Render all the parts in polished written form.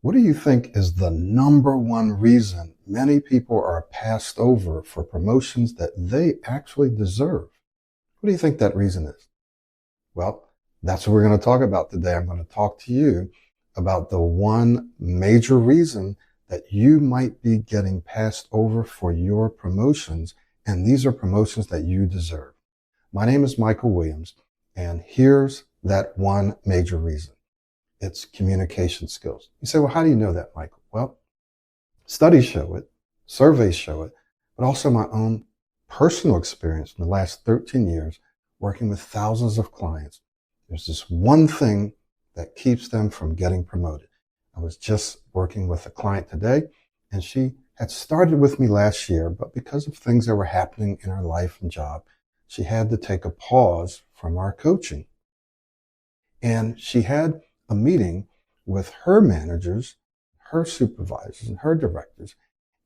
What do you think is the number one reason many people are passed over for promotions that they actually deserve? What do you think that reason is? Well, that's what we're going to talk about today. I'm going to talk to you about the one major reason that you might be getting passed over for your promotions, and these are promotions that you deserve. My name is Michael Williams, and here's that one major reason. It's communication skills. You say, well, how do you know that, Michael? Well, studies show it, surveys show it, but also my own personal experience in the last 13 years working with thousands of clients. There's this one thing that keeps them from getting promoted. I was just working with a client today, and she had started with me last year, but because of things that were happening in her life and job, she had to take a pause from our coaching. And she had a meeting with her managers, her supervisors, and her directors.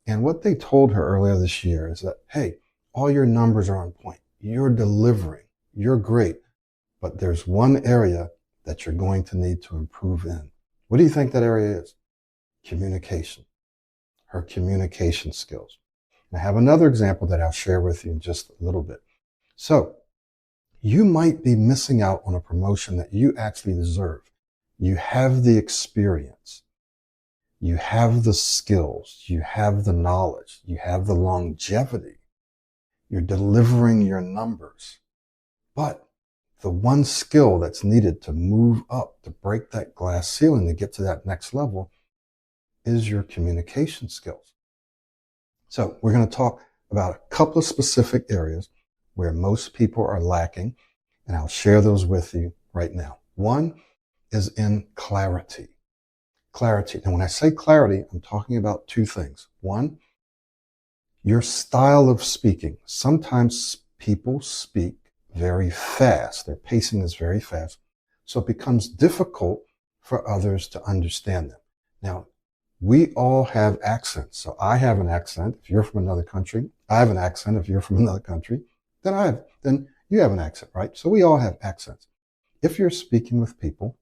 And what they told her earlier this year is that, hey, all your numbers are on point. You're delivering. You're great. But there's one area that you're going to need to improve in. What do you think that area is? Communication. Her communication skills. And I have another example that I'll share with you in just a little bit. So you might be missing out on a promotion that you actually deserve. You have the experience. You have the skills. You have the knowledge. You have the longevity. You're delivering your numbers. But the one skill that's needed to move up, to break that glass ceiling, to get to that next level, is your communication skills. So we're going to talk about a couple of specific areas where most people are lacking, and I'll share those with you right now. One is in clarity. Clarity. And when I say clarity, I'm talking about two things. One, your style of speaking. Sometimes people speak very fast. Their pacing is very fast. So it becomes difficult for others to understand them. Now, we all have accents. So I have an accent if you're from another country. I have an accent if you're from another country. Then you have an accent, right? So we all have accents. If you're speaking with people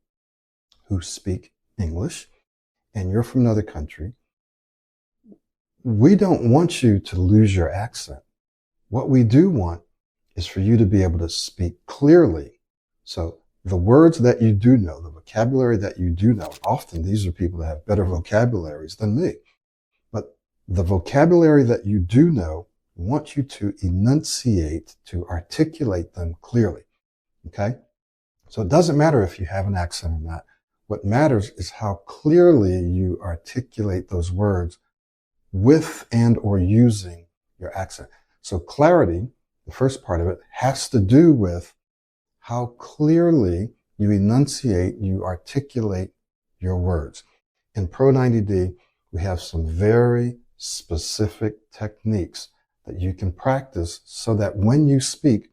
who speak English and you're from another country, we don't want you to lose your accent. What we do want is for you to be able to speak clearly. So the words that you do know, the vocabulary that you do know, often these are people that have better vocabularies than me, but the vocabulary that you do know, we want you to enunciate, to articulate them clearly. Okay? So it doesn't matter if you have an accent or not. What matters is how clearly you articulate those words with and or using your accent. So clarity, the first part of it, has to do with how clearly you enunciate, you articulate your words. In Pro 90D, we have some very specific techniques that you can practice so that when you speak,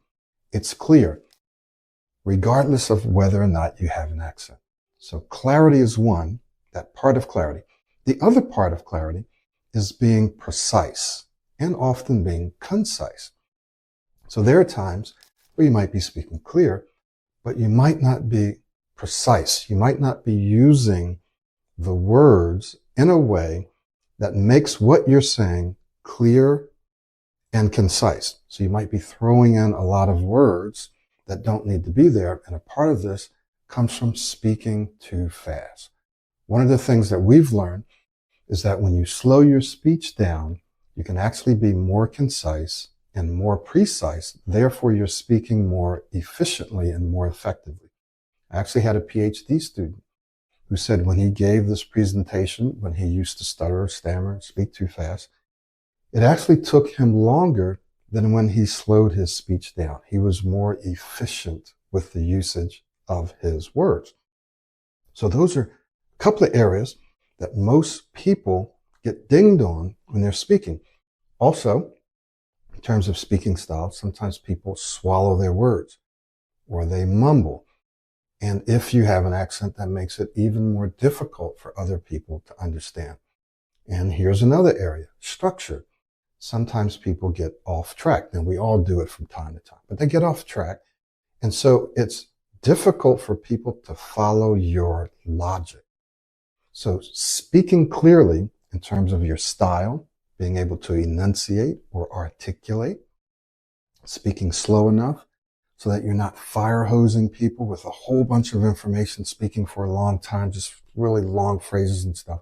it's clear, regardless of whether or not you have an accent. So clarity is one, that part of clarity. The other part of clarity is being precise and often being concise. So there are times where you might be speaking clear, but you might not be precise. You might not be using the words in a way that makes what you're saying clear and concise. So you might be throwing in a lot of words that don't need to be there. And a part of this comes from speaking too fast. One of the things that we've learned is that when you slow your speech down, you can actually be more concise and more precise. Therefore, you're speaking more efficiently and more effectively. I actually had a PhD student who said when he gave this presentation, when he used to stutter, stammer, speak too fast, it actually took him longer than when he slowed his speech down. He was more efficient with the usage of his words. So those are a couple of areas that most people get dinged on when they're speaking. Also, in terms of speaking style, sometimes people swallow their words or they mumble. And if you have an accent, that makes it even more difficult for other people to understand. And here's another area, structure. Sometimes people get off track, and we all do it from time to time, but they get off track. And so it's difficult for people to follow your logic. So speaking clearly in terms of your style, being able to enunciate or articulate, speaking slow enough so that you're not fire hosing people with a whole bunch of information, speaking for a long time, just really long phrases and stuff.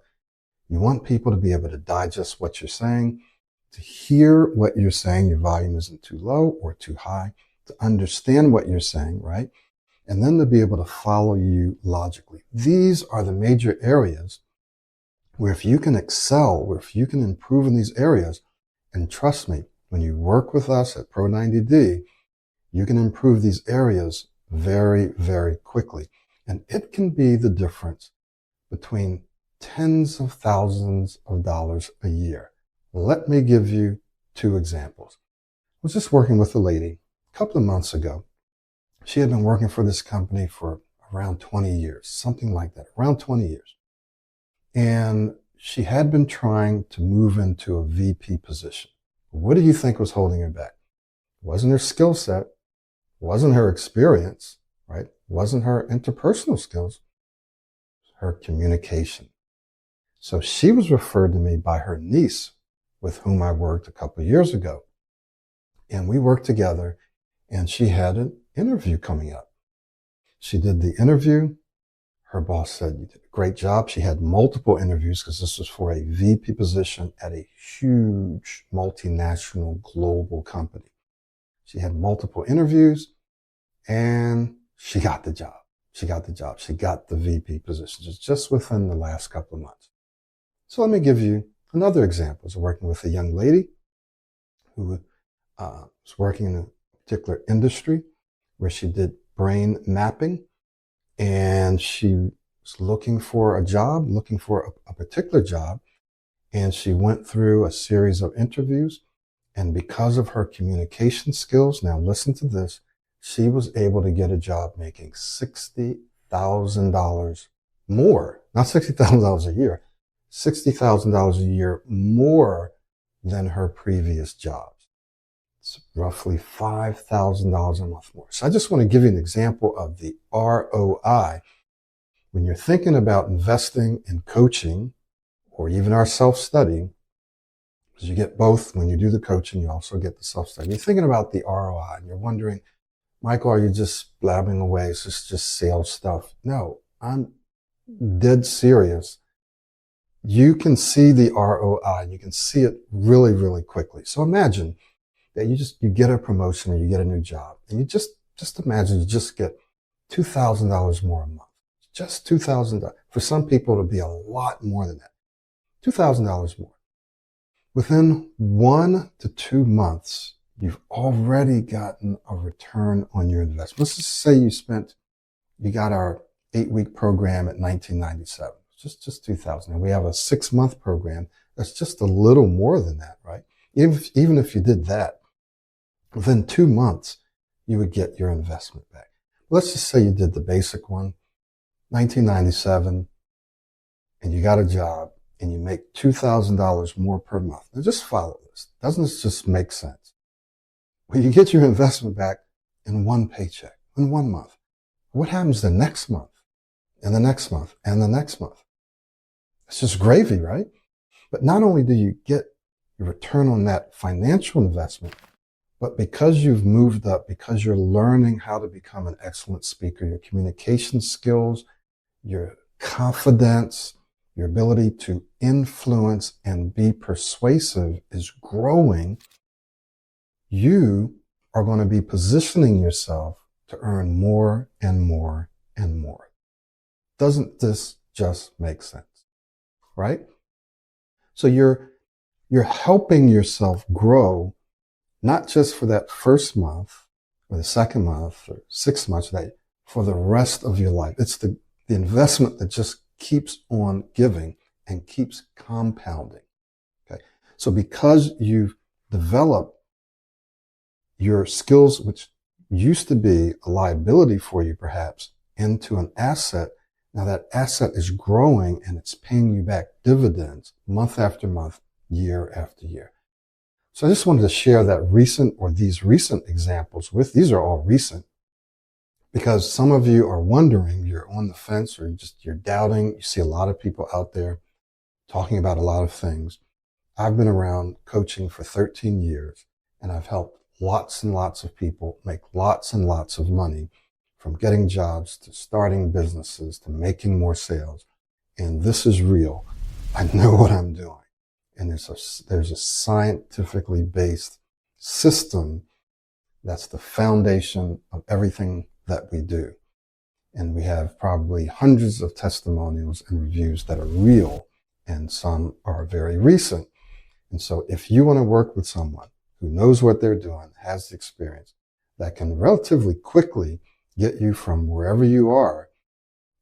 You want people to be able to digest what you're saying, to hear what you're saying, your volume isn't too low or too high, to understand what you're saying, right? And then to be able to follow you logically. These are the major areas where if you can excel, where if you can improve in these areas, and trust me, when you work with us at Pro 90D, you can improve these areas very, very quickly. And it can be the difference between tens of thousands of dollars a year. Let me give you two examples. I was just working with a lady a couple of months ago. She had been working for this company for around 20 years, something like that, around 20 years. And she had been trying to move into a VP position. What do you think was holding her back? It wasn't her skill set, wasn't her experience, right? It wasn't her interpersonal skills, her communication. So she was referred to me by her niece, with whom I worked a couple of years ago. And we worked together, and she had an interview coming up. She did the interview. Her boss said, "You did a great job." She had multiple interviews because this was for a VP position at a huge multinational global company. She had multiple interviews, and she got the job. She got the job. She got the VP position just within the last couple of months. So let me give you another example. I was working with a young lady who was working in a particular industry where she did brain mapping, and she was looking for a job, looking for a particular job, and she went through a series of interviews, and because of her communication skills, now listen to this, she was able to get a job making $60,000 more, not $60,000 a year, $60,000 a year more than her previous jobs. It's roughly $5,000 a month more. So I just want to give you an example of the ROI. When you're thinking about investing in coaching or even our self-study, because you get both when you do the coaching, you also get the self-study. You're thinking about the ROI and you're wondering, Michael, are you just blabbing away? Is this just sales stuff? No, I'm dead serious. You can see the ROI. You can see it really, really quickly. So imagine that you get a promotion or you get a new job, and you just imagine you just get $2,000 more a month. Just $2,000. For some people, it'll be a lot more than that. $2,000 more. Within 1 to 2 months, you've already gotten a return on your investment. Let's just say you got our 8-week program at $19.97. Just $2,000. And we have a 6-month program that's just a little more than that, right? Even if you did that, within 2 months, you would get your investment back. Let's just say you did the basic one, $19.97, and you got a job, and you make $2,000 more per month. Now just follow this. Doesn't this just make sense? Well, you get your investment back in one paycheck, in 1 month. What happens the next month, and the next month, and the next month? It's just gravy, right? But not only do you get your return on that financial investment, but because you've moved up, because you're learning how to become an excellent speaker, your communication skills, your confidence, your ability to influence and be persuasive is growing, you are going to be positioning yourself to earn more and more and more. Doesn't this just make sense? Right? So you're helping yourself grow, not just for that first month or the second month or 6 months, for the rest of your life. It's the investment that just keeps on giving and keeps compounding. Okay. So because you've developed your skills, which used to be a liability for you perhaps, into an asset, now that asset is growing and it's paying you back dividends month after month, year after year. So I just wanted to share these recent examples these are all recent, Because some of you are wondering, you're on the fence, or you're doubting. You see a lot of people out there talking about a lot of things. I've been around coaching for 13 years, and I've helped lots and lots of people make lots and lots of money, from getting jobs to starting businesses to making more sales. And this is real. I know what I'm doing. And there's a scientifically based system that's the foundation of everything that we do. And we have probably hundreds of testimonials and reviews that are real, and some are very recent. And so if you want to work with someone who knows what they're doing, has the experience, that can relatively quickly get you from wherever you are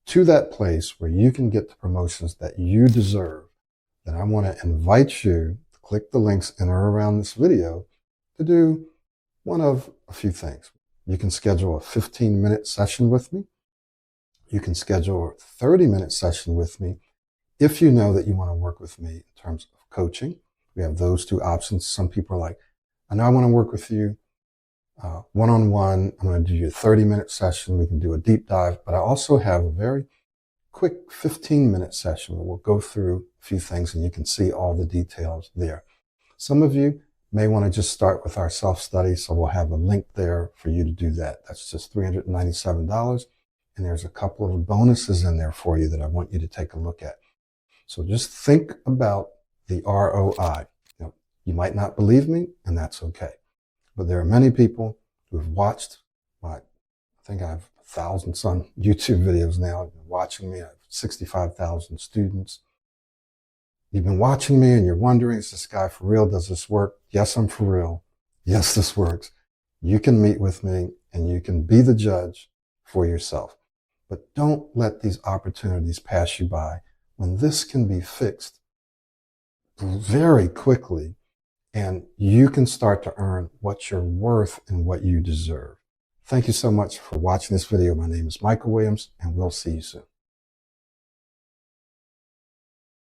to that place where you can get the promotions that you deserve, then I want to invite you to click the links in or around this video to do one of a few things. You can schedule a 15-minute session with me. You can schedule a 30-minute session with me if you know that you want to work with me in terms of coaching. We have those two options. Some people are like, I know I want to work with you one-on-one. I'm going to do you a 30-minute session. We can do a deep dive. But I also have a very quick 15-minute session where we'll go through a few things and you can see all the details there. Some of you may want to just start with our self-study, so we'll have a link there for you to do that. That's just $397. And there's a couple of bonuses in there for you that I want you to take a look at. So just think about the ROI. You might not believe me, and that's okay. But there are many people who have watched I think I have 1,000-some YouTube videos now. You've been watching me. I have 65,000 students. You've been watching me and you're wondering, is this guy for real? Does this work? Yes, I'm for real. Yes, this works. You can meet with me and you can be the judge for yourself. But don't let these opportunities pass you by when this can be fixed very quickly, and you can start to earn what you're worth and what you deserve. Thank you so much for watching this video. My name is Michael Williams, and we'll see you soon.